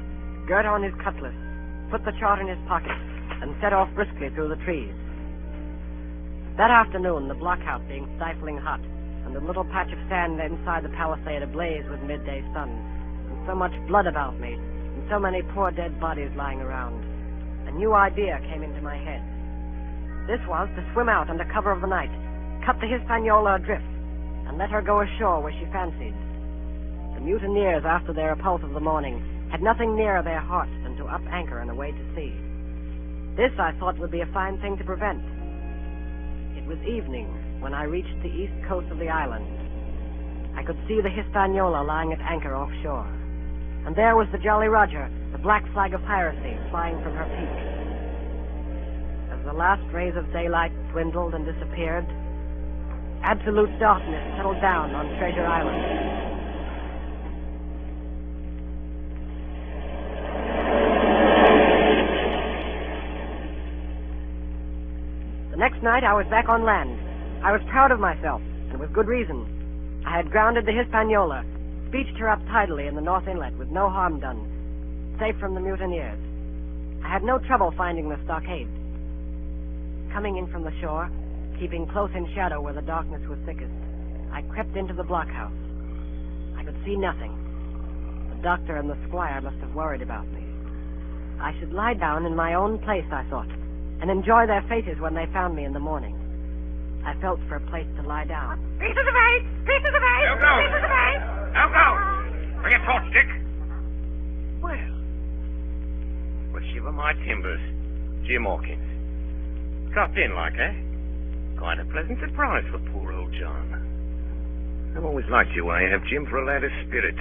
girt on his cutlass, put the chart in his pocket, and set off briskly through the trees. That afternoon, the blockhouse being stifling hot, and the little patch of sand inside the palisade ablaze with midday sun, and so much blood about me, and so many poor dead bodies lying around, a new idea came into my head. This was to swim out under cover of the night, cut the Hispaniola adrift, and let her go ashore where she fancied. The mutineers, after their repulse of the morning, had nothing nearer their hearts than to up anchor and away to sea. This, I thought, would be a fine thing to prevent. It was evening when I reached the east coast of the island. I could see the Hispaniola lying at anchor offshore, and there was the Jolly Roger, the black flag of piracy, flying from her peak. As the last rays of daylight dwindled and disappeared, absolute darkness settled down on Treasure Island. The next night I was back on land. I was proud of myself, and with good reason. I had grounded the Hispaniola, beached her up tidily in the North Inlet with no harm done, safe from the mutineers. I had no trouble finding the stockade. Coming in from the shore, keeping close in shadow where the darkness was thickest, I crept into the blockhouse. I could see nothing. The doctor and the squire must have worried about me. I should lie down in my own place, I thought, and enjoy their faces when they found me in the morning. I felt for a place to lie down. Pieces of eight! Pieces of eight! Pieces of eight! Now go! Bring a torch, Dick. Well, shiver my timbers. Jim Hawkins. Dropped in like, eh? Quite a pleasant surprise for poor old John. I've always liked you, I have, Jim, for a lad of spirit.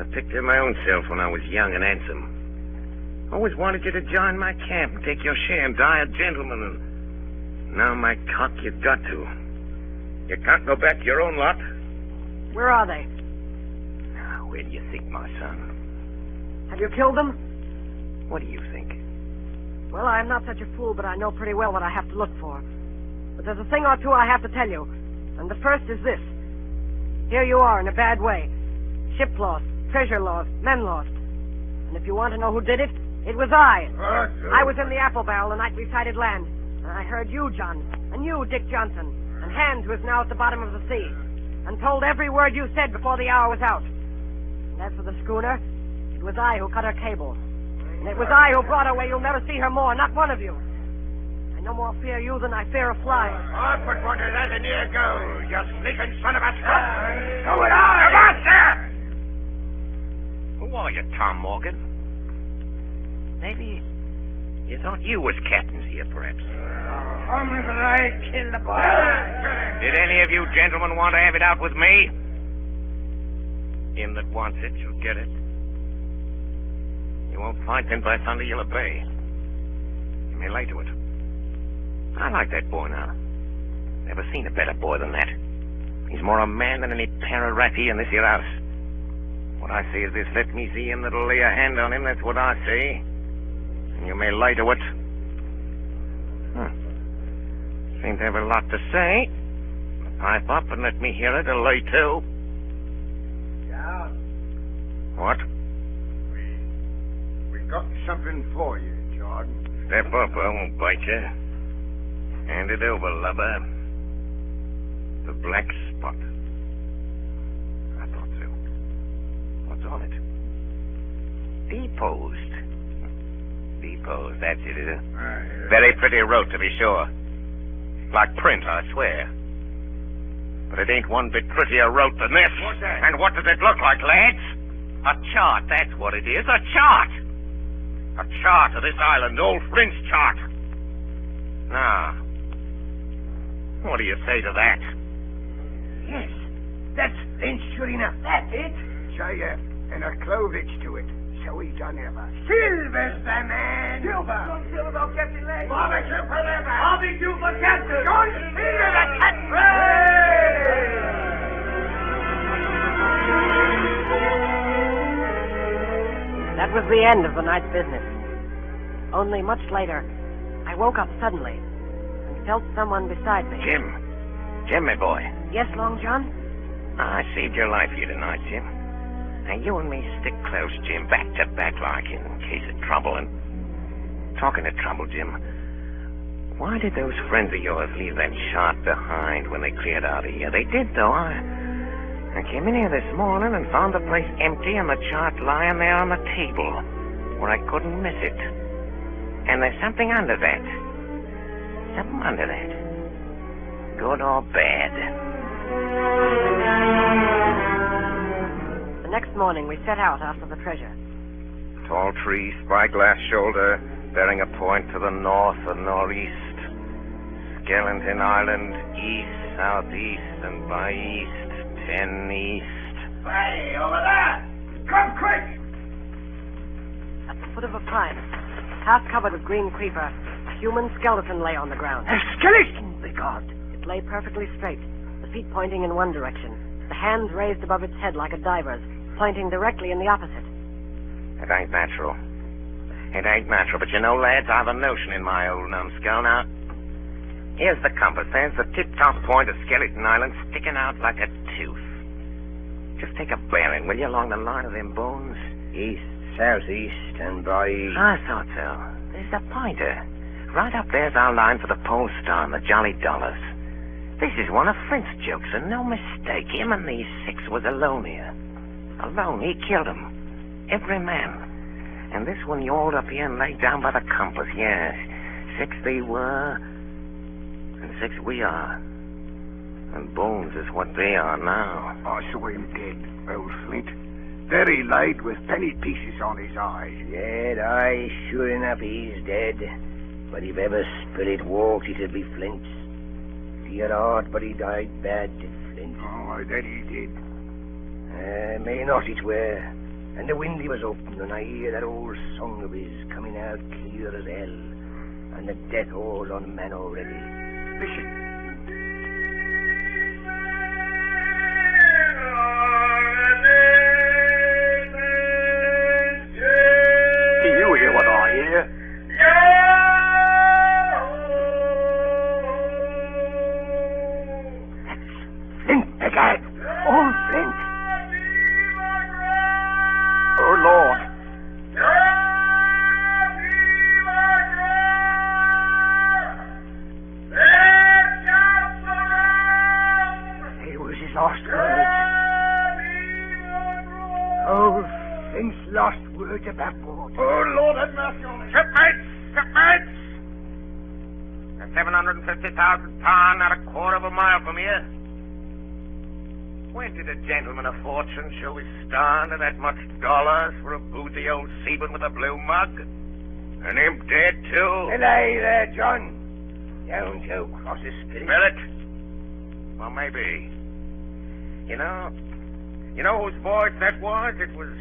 I picked him my own self when I was young and handsome. Always wanted you to join my camp and take your share and die a gentleman, and now, my cock, you've got to. You can't go back to your own lot. Where are they? Now, where do you think, my son? Have you killed them? What do you think? Well, I'm not such a fool, but I know pretty well what I have to look for. But there's a thing or two I have to tell you. And the first is this. Here you are in a bad way. Ship lost, treasure lost, men lost. And if you want to know who did it, it was I. I was in the apple barrel the night we sighted land. And I heard you, John, and you, Dick Johnson, and Hans, who is now at the bottom of the sea, and told every word you said before the hour was out. And as for the schooner, it was I who cut her cable. And it was I who brought her where you'll never see her more, not one of you. I no more fear you than I fear a fly. I put one of that in here, go, you sneaking son of a skunk. Go it on! Come on, sir! Who are you, Tom Morgan? Maybe you thought you was captains here, perhaps. Only that I killed the boy. Did any of you gentlemen want to have it out with me? Him that wants it shall get it. You won't fight him by thunder, you'll obey. You may lay to it. I like that boy now. Never seen a better boy than that. He's more a man than any para-ratty in this here house. What I say is this, let me see him that'll lay a hand on him, that's what I say. And you may lay to it. Seem to have a lot to say. Pipe up and let me hear it, or lay to. John. What? We got something for you, Jordan. Step up, I won't bite you. Hand it over, lubber. The black spot. I thought so. What's on it? Deposed. Deposed, that's it, is it? Very pretty wrote, to be sure. Like print, I swear. But it ain't one bit prettier wrote than this. What's that? And what does it look like, lads? A chart, that's what it is, a chart. A chart of this island, old Flint's chart. Now, what do you say to that? Yes, that's Flint, sure enough. That's it. Say, and a clovage to it. So we done ever. Silver's the man. Silver. Don't Silver about Captain Leg. Bobby Silver forever. Bobby Silver Captain. John Silver the Captain. That was the end of the night's business. Only much later, I woke up suddenly and felt someone beside me. Jim, my boy. Yes, Long John? I saved your life here tonight, Jim. Now, you and me stick close, Jim, back to back like in case of trouble. And talking of trouble, Jim, why did those friends of yours leave that chart behind when they cleared out of here? They did, though. I came in here this morning and found the place empty and the chart lying there on the table where I couldn't miss it. And there's something under that. Something under that. Good or bad. The next morning, we set out after the treasure. Tall tree, spyglass shoulder, bearing a point to the north and northeast. Skeleton Island, east, southeast, and by east, 10 east. Hey, over there! Come quick! At the foot of a pine, half covered with green creeper, a human skeleton lay on the ground. A skeleton, by God! It lay perfectly straight, the feet pointing in one direction, the hands raised above its head like a diver's, pointing directly in the opposite. It ain't natural. It ain't natural, but you know, lads, I've a notion in my old numbskull. Now, here's the compass. There's the tip-top point of Skeleton Island sticking out like a tooth. Just take a bearing, will you, along the line of them bones? East, southeast, and by... I thought so. There's the pointer. Right up there's our line for the Pole Star and the Jolly Dollars. This is one of Flint's jokes, and no mistake. Him and these 6 was alone here. Alone. He killed them. Every man. And this one yawled up here and laid down by the compass. Yes. 6 they were, and 6 we are. And Bones is what they are now. I saw him dead, old Flint. very light with penny pieces on his eyes. Dead, aye, sure enough, he's dead. But if ever spirit walked, it'd be Flint's. He had heart, but he died bad, did Flint. Oh, that he did. May not it were. And the windy was open, and I hear that old song of his coming out clear as hell. And the death hall's on man already. Listen. Do you hear what I hear? Flint, begad! Old Flint! Oh, Lord. It was his last words. Old Flint's last words about board. Oh, Lord, have mercy on me. Shipmates! Shipmates! They're 750,000 ton at a quarter of a mile from here. When did a gentleman of fortune show his stand at that much dollars for a boozy old seaman with a blue mug? And him dead, too? Hello there, John. Don't you cross his spirit. Spirit? Well, maybe. You know whose voice that was? It was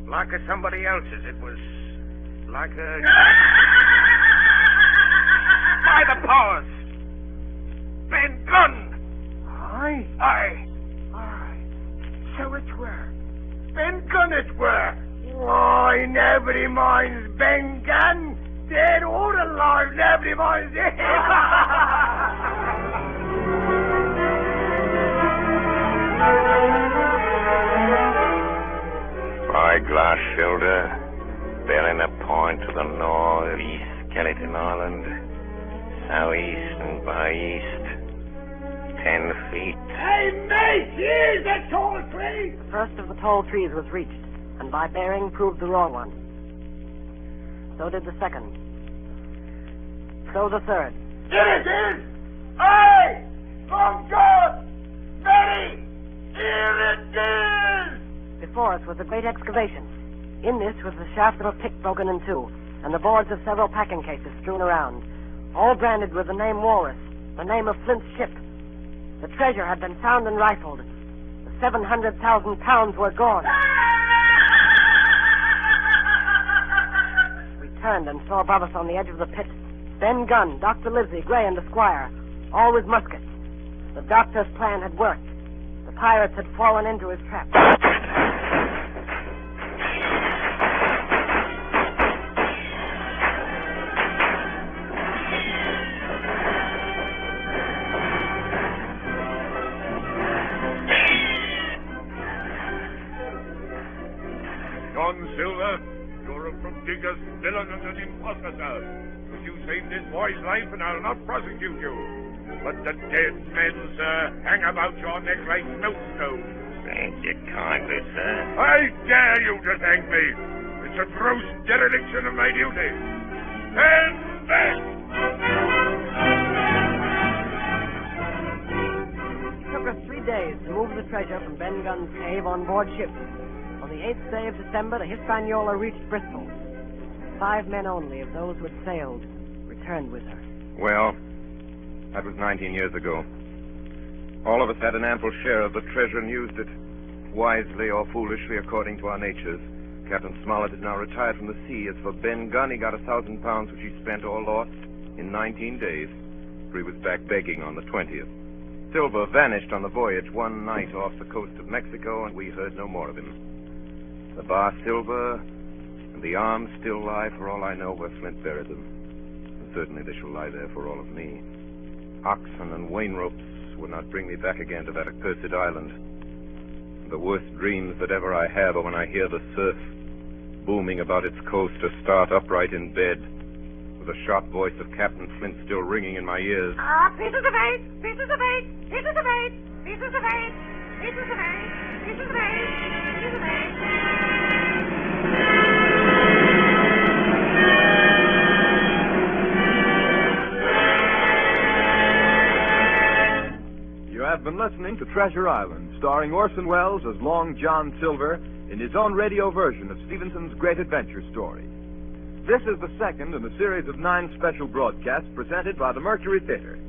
like somebody else's. It was like a... By the powers! Ben Gunn! Aye? Aye. So it were. Ben Gunn it were. Why, nobody minds Ben Gunn. Dead or alive, nobody minds him. Spyglass shoulder, bearing a point to the north-east Skeleton Island, southeast and by east, 10 feet. Hey, mate, here's the tall tree. The first of the tall trees was reached, and by bearing proved the wrong one. So did the second. So the third. Here it is! Aye! From God! Betty! Here it is! Before us was a great excavation. In this was the shaft of a pick broken in two, and the boards of several packing cases strewn around, all branded with the name Walrus, the name of Flint's ship. The treasure had been found and rifled. The 700,000 pounds were gone. We turned and saw above us on the edge of the pit Ben Gunn, Dr. Livesey, Gray, and the squire, all with muskets. The doctor's plan had worked. The pirates had fallen into his trap. Silver, you're a prodigious villain and an impostor, sir. But you saved this boy's life, and I'll not prosecute you. But the dead men, sir, hang about your neck like millstones. Thank you kindly, sir. I dare you to thank me. It's a gross dereliction of my duty. Stand back! It took us 3 days to move the treasure from Ben Gunn's cave on board ship. On the 8th day of December, the Hispaniola reached Bristol. 5 men only of those who had sailed returned with her. Well, that was 19 years ago. All of us had an ample share of the treasure and used it, wisely or foolishly according to our natures. Captain Smollett is now retired from the sea. As for Ben Gunn, he got 1,000 pounds, which he spent or lost in 19 days, for he was back begging on the 20th. Silver vanished on the voyage one night off the coast of Mexico, and we heard no more of him. The bar Silver and the arms still lie, for all I know, where Flint buried them. And certainly they shall lie there for all of me. Oxen and wain ropes would not bring me back again to that accursed island. The worst dreams that ever I have are when I hear the surf booming about its coast or start upright in bed, with the sharp voice of Captain Flint still ringing in my ears. Pieces of eight! Pieces of eight! Pieces of eight! Pieces of eight! Pieces of eight! Pieces of eight! Pieces of eight! You have been listening to Treasure Island, starring Orson Welles as Long John Silver, in his own radio version of Stevenson's great adventure story. This is the second in a series of 9 special broadcasts presented by the Mercury Theater.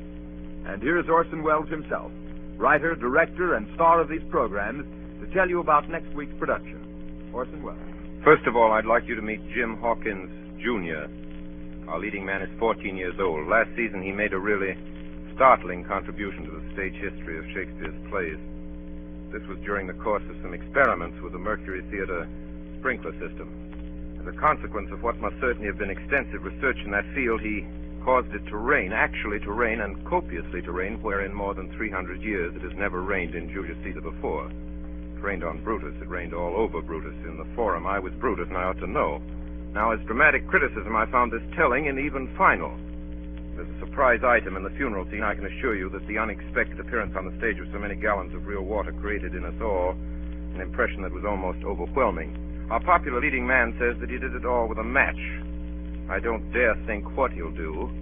And here is Orson Welles himself, writer, director, and star of these programs, to tell you about next week's production. Orson Welles. First of all, I'd like you to meet Jim Hawkins, Jr. Our leading man is 14 years old. Last season, he made a really startling contribution to the stage history of Shakespeare's plays. This was during the course of some experiments with the Mercury Theater sprinkler system. As a consequence of what must certainly have been extensive research in that field, he caused it to rain, actually to rain, and copiously to rain, where in more than 300 years it has never rained in Julius Caesar before. It rained on Brutus. It rained all over Brutus. In the Forum, I was Brutus, and I ought to know. Now, as dramatic criticism, I found this telling and even final. There's a surprise item in the funeral scene. I can assure you that the unexpected appearance on the stage of so many gallons of real water created in us all an impression that was almost overwhelming. Our popular leading man says that he did it all with a match. I don't dare think what he'll do.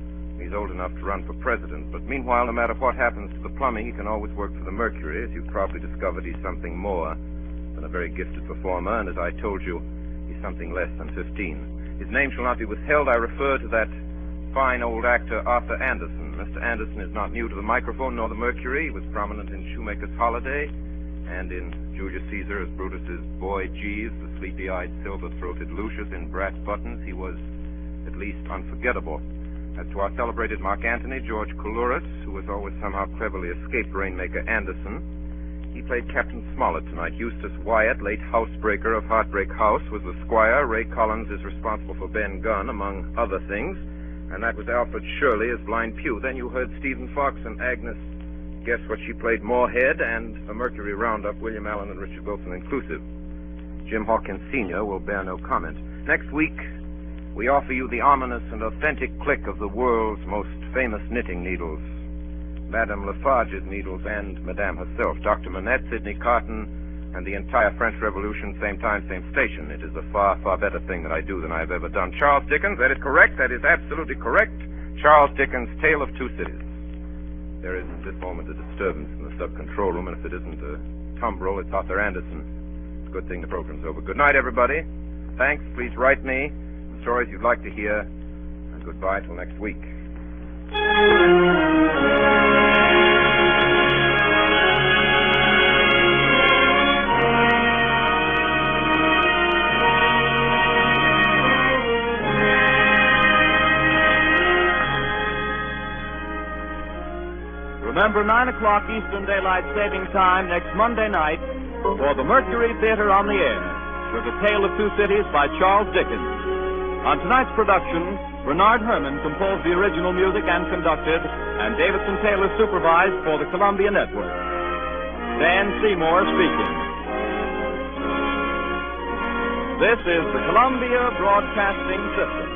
He's old enough to run for president. But meanwhile, no matter what happens to the plumbing, he can always work for the Mercury. As you've probably discovered, he's something more than a very gifted performer. And as I told you, he's something less than 15. His name shall not be withheld. I refer to that fine old actor, Arthur Anderson. Mr. Anderson is not new to the microphone nor the Mercury. He was prominent in Shoemaker's Holiday and in Julius Caesar as Brutus's boy Jeeves, the sleepy-eyed, silver-throated Lucius in brass buttons. He was at least unforgettable. As to our celebrated Mark Antony, George Coulouris, who has always somehow cleverly escaped Rainmaker Anderson, he played Captain Smollett tonight. Eustace Wyatt, late housebreaker of Heartbreak House, was the squire. Ray Collins is responsible for Ben Gunn, among other things. And that was Alfred Shirley as Blind Pew. Then you heard Stephen Fox and Agnes guess what she played, Moorehead, and a Mercury roundup, William Allen and Richard Wilson inclusive. Jim Hawkins Sr. will bear no comment. Next week, we offer you the ominous and authentic click of the world's most famous knitting needles. Madame Lafarge's needles and Madame herself, Dr. Manette, Sidney Carton, and the entire French Revolution, same time, same station. It is a far, far better thing that I do than I have ever done. Charles Dickens, that is correct. That is absolutely correct. Charles Dickens' Tale of Two Cities. There is at this moment a disturbance in the sub-control room, and if it isn't a tumbrel, it's Arthur Anderson. It's a good thing the program's over. Good night, everybody. Thanks. Please write me the stories you'd like to hear, and goodbye till next week. Remember, 9 o'clock Eastern Daylight Saving Time next Monday night for the Mercury Theater on the Air with A Tale of Two Cities by Charles Dickens. On tonight's production, Bernard Herrmann composed the original music and conducted, and Davidson Taylor supervised for the Columbia Network. Dan Seymour speaking. This is the Columbia Broadcasting System.